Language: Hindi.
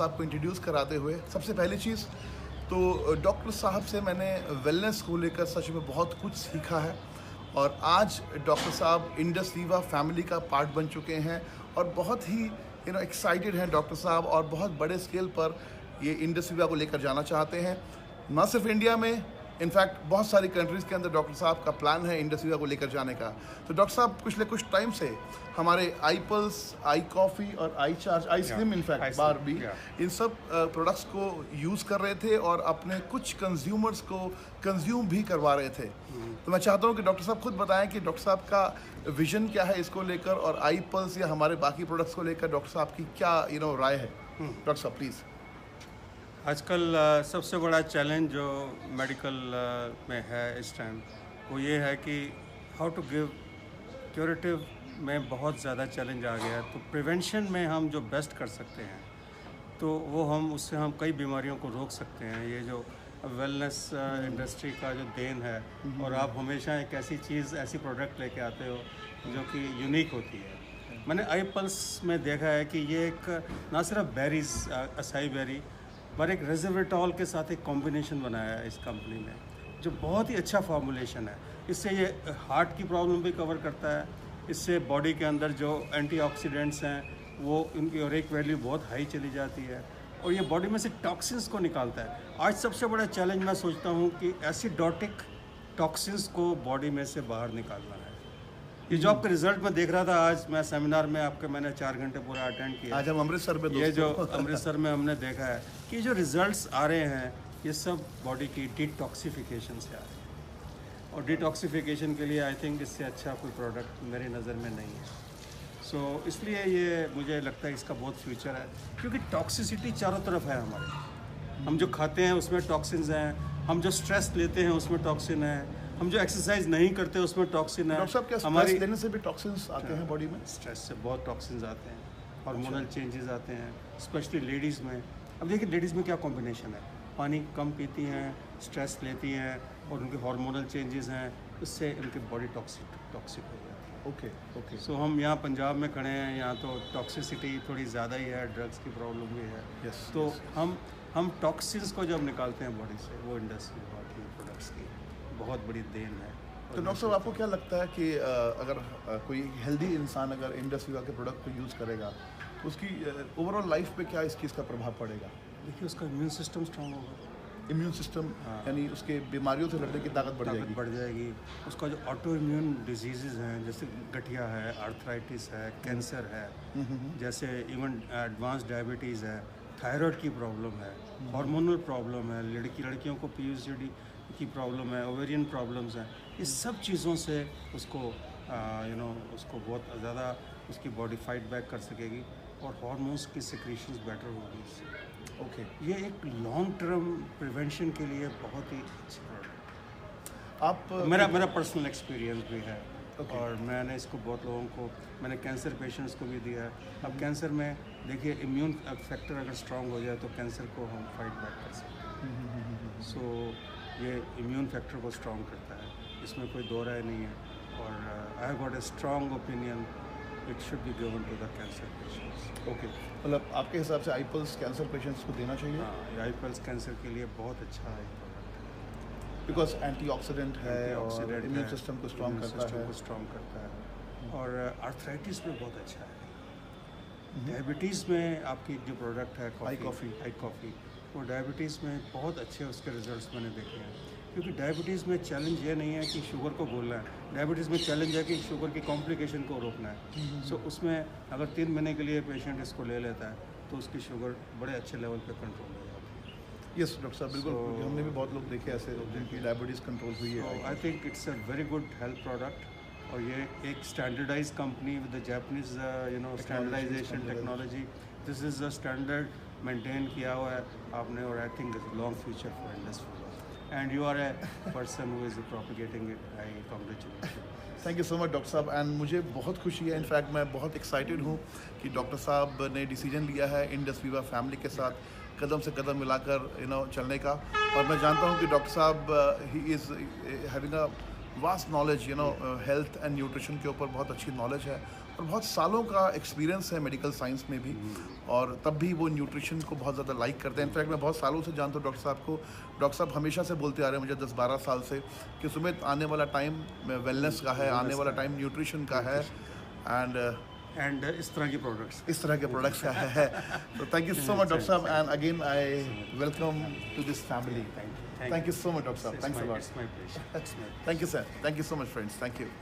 आपको इंट्रोड्यूस कराते हुए सबसे पहली चीज़ तो डॉक्टर साहब से मैंने वेलनेस को लेकर सच में बहुत कुछ सीखा है। और आज डॉक्टर साहब इंडस वीवा फैमिली का पार्ट बन चुके हैं और बहुत ही एक्साइटेड हैं डॉक्टर साहब, और बहुत बड़े स्केल पर ये इंडस वीवा को लेकर जाना चाहते हैं, ना सिर्फ इंडिया में, इनफैक्ट बहुत सारी कंट्रीज़ के अंदर डॉक्टर साहब का प्लान है इंडस वीवा को लेकर जाने का। तो डॉक्टर साहब पिछले कुछ टाइम से हमारे आई पल्स, आई कॉफ़ी और I charge, I slim in fact bar भी, इन सब प्रोडक्ट्स को यूज़ कर रहे थे और अपने कुछ कंज्यूमर्स को कंज्यूम भी करवा रहे थे। तो मैं चाहता हूँ कि डॉक्टर साहब खुद बताएं कि डॉक्टर साहब का विजन क्या है इसको लेकर, और आई पल्स या हमारे बाकी प्रोडक्ट्स को लेकर डॉक्टर साहब की क्या राय है। डॉक्टर साहब प्लीज़। आजकल सबसे बड़ा चैलेंज जो मेडिकल में है इस टाइम वो ये है कि हाउ टू गिव क्यूरेटिव में बहुत ज़्यादा चैलेंज आ गया है। तो प्रिवेंशन में हम जो बेस्ट कर सकते हैं तो वो उससे हम कई बीमारियों को रोक सकते हैं। ये जो वेलनेस इंडस्ट्री का जो देन है, और आप हमेशा एक ऐसी चीज़, ऐसी प्रोडक्ट लेके आते हो जो कि यूनिक होती है। मैंने आई पल्स में देखा है कि ये एक ना सिर्फ बेरीज, असाई बेरी, पर एक रेज़वेट्रॉल के साथ एक कॉम्बिनेशन बनाया है इस कंपनी ने, जो बहुत ही अच्छा फार्मूलेशन है। इससे ये हार्ट की प्रॉब्लम भी कवर करता है, इससे बॉडी के अंदर जो एंटीऑक्सीडेंट्स हैं वो उनकी यूरिक वैल्यू बहुत हाई चली जाती है, और ये बॉडी में से टॉक्सिन्स को निकालता है। आज सबसे बड़ा चैलेंज मैं सोचता हूँ कि एसिडोटिक टॉक्सिन्स को बॉडी में से बाहर निकालना है। ये जो आपका रिजल्ट मैं देख रहा था, आज मैं सेमिनार में आपके मैंने 4 घंटे पूरा अटेंड किया। आज हम अमृतसर में, ये जो अमृतसर में हमने देखा है कि जो रिजल्ट्स आ रहे हैं ये सब बॉडी की डिटॉक्सिफिकेशन से आ रहे हैं, और डिटॉक्सिफिकेशन के लिए आई थिंक इससे अच्छा कोई प्रोडक्ट मेरी नज़र में नहीं है। सो इसलिए ये मुझे लगता है इसका बहुत फ्यूचर है, क्योंकि टॉक्सिसिटी चारों तरफ है हमारे। हम जो खाते हैं उसमें टॉक्सिन्स हैं, हम जो स्ट्रेस लेते हैं उसमें टॉक्सिन है, हम जो एक्सरसाइज नहीं करते उसमें टॉक्सिन है। डॉक्टर साहब क्या स्ट्रेस लेने से भी टॉक्सिन्स आते हैं बॉडी में? स्ट्रेस से बहुत टॉक्सिन्स आते हैं, हार्मोनल चेंजेस आते हैं, स्पेशली लेडीज़ में। अब देखिए लेडीज़ में क्या कॉम्बिनेशन है, पानी कम पीती हैं, स्ट्रेस लेती हैं, और उनके हार्मोनल चेंजेस हैं, उससे उनकी बॉडी टॉक्सिक हो जाती है। ओके। सो हम यहाँ पंजाब में खड़े हैं, यहाँ तो टॉक्सिसिटी थोड़ी ज़्यादा ही है, ड्रग्स की प्रॉब्लम भी है। तो हम टॉक्सिन्स को जब निकालते हैं बॉडी से, वो इंडस्ट्री की प्रोडक्ट्स की बहुत बड़ी देन है। तो डॉक्टर साहब आपको क्या लगता है कि अगर कोई हेल्दी इंसान अगर इंडस वीवा के प्रोडक्ट को यूज़ करेगा तो उसकी ओवरऑल लाइफ पे क्या इस चीज़ का प्रभाव पड़ेगा? देखिए उसका इम्यून सिस्टम स्ट्रांग होगा, इम्यून सिस्टम, यानी उसके बीमारियों से लड़ने की ताकत बढ़ जाएगी। उसका जो ऑटो इम्यून डिजीज़ हैं, जैसे गठिया है, आर्थराइटिस है, कैंसर है, जैसे इवन एडवांस डायबिटीज़ है, थायराइड की प्रॉब्लम है, हार्मोनल प्रॉब्लम है, लड़कियों को पीसीओडी की प्रॉब्लम है, ओवेरियन प्रॉब्लम्स हैं, इस सब चीज़ों से उसको उसको बहुत ज़्यादा उसकी बॉडी फाइट बैक कर सकेगी, और हार्मोन्स की सिक्रीशंस बेटर होगी इससे। ये एक लॉन्ग टर्म प्रिवेंशन के लिए बहुत ही अच्छी प्रोडक्ट। आप मेरा पर्सनल एक्सपीरियंस भी है। और मैंने इसको बहुत लोगों को, मैंने कैंसर पेशेंट्स को भी दिया है। अब कैंसर में देखिए इम्यून फैक्टर अगर स्ट्रांग हो जाए तो कैंसर को हम फाइट बैक कर सकते हैं। सो ये इम्यून फैक्टर को स्ट्रांग करता है, इसमें कोई दो राय नहीं है। और I have got a strong opinion it should be given to the cancer patients. मतलब आपके हिसाब से आई पल्स कैंसर पेशेंट्स को देना चाहिए? हाँ, आई पल्स कैंसर के लिए बहुत अच्छा है, बिकॉज एंटीऑक्सीडेंट है और इम्यून सिस्टम को स्ट्रांग करता है, और आर्थराइटिस में बहुत अच्छा है। डायबिटीज़ में आपकी जो प्रोडक्ट है आई कॉफ़ी, वो डायबिटीज़ में बहुत अच्छे उसके रिजल्ट्स मैंने देखे हैं। क्योंकि डायबिटीज़ में चैलेंज ये नहीं है कि शुगर को बोलना है, डायबिटीज़ में चैलेंज है कि शुगर की कॉम्प्लिकेशन को रोकना है। सो उसमें अगर 3 महीने के लिए पेशेंट इसको ले लेता है तो उसकी शुगर बड़े अच्छे लेवल पे कंट्रोल हो जाती है। यस डॉक्टर साहब, बिल्कुल। हमने भी बहुत लोग देखे ऐसे जिनकी डायबिटीज़ कंट्रोल हुई है। I think it's a very good health product, और ये एक standardize company with the Japanese standardization technology, this is a standard maintain किया हुआ है आपने, और I think it's long future for industry, and you are a person who is propagating it. I congratulate. Thank you so much doctor साहब, एंड मुझे बहुत खुशी है, इनफैक्ट मैं बहुत एक्साइटेड हूँ कि डॉक्टर साहब ने डिसीजन लिया है इंडस वीवा फैमिली के साथ कदम से कदम मिलाकर चलने का। और मैं जानता हूँ कि डॉक्टर साहब he is having a vast knowledge health and nutrition के ऊपर बहुत अच्छी नॉलेज है, और बहुत सालों का एक्सपीरियंस है मेडिकल साइंस में भी, और तब भी वो न्यूट्रिशन को बहुत ज़्यादा लाइक करते हैं। इनफैक्ट मैं बहुत सालों से जानता हूँ डॉक्टर साहब को। डॉक्टर साहब हमेशा से बोलते आ रहे हैं मुझे 10-12 साल से कि सुमित, आने वाला टाइम वेलनेस का है, आने वाला टाइम न्यूट्रिशन का है, एंड इस तरह की प्रोडक्ट्स। इस तरह के प्रोडक्ट्स का है। तो thank you so much doctor साहब, and again I welcome to this family. Thank you so much, Dr. Saab. Thanks a lot. It's my pleasure. Thank you, sir. Thank you so much, friends. Thank you.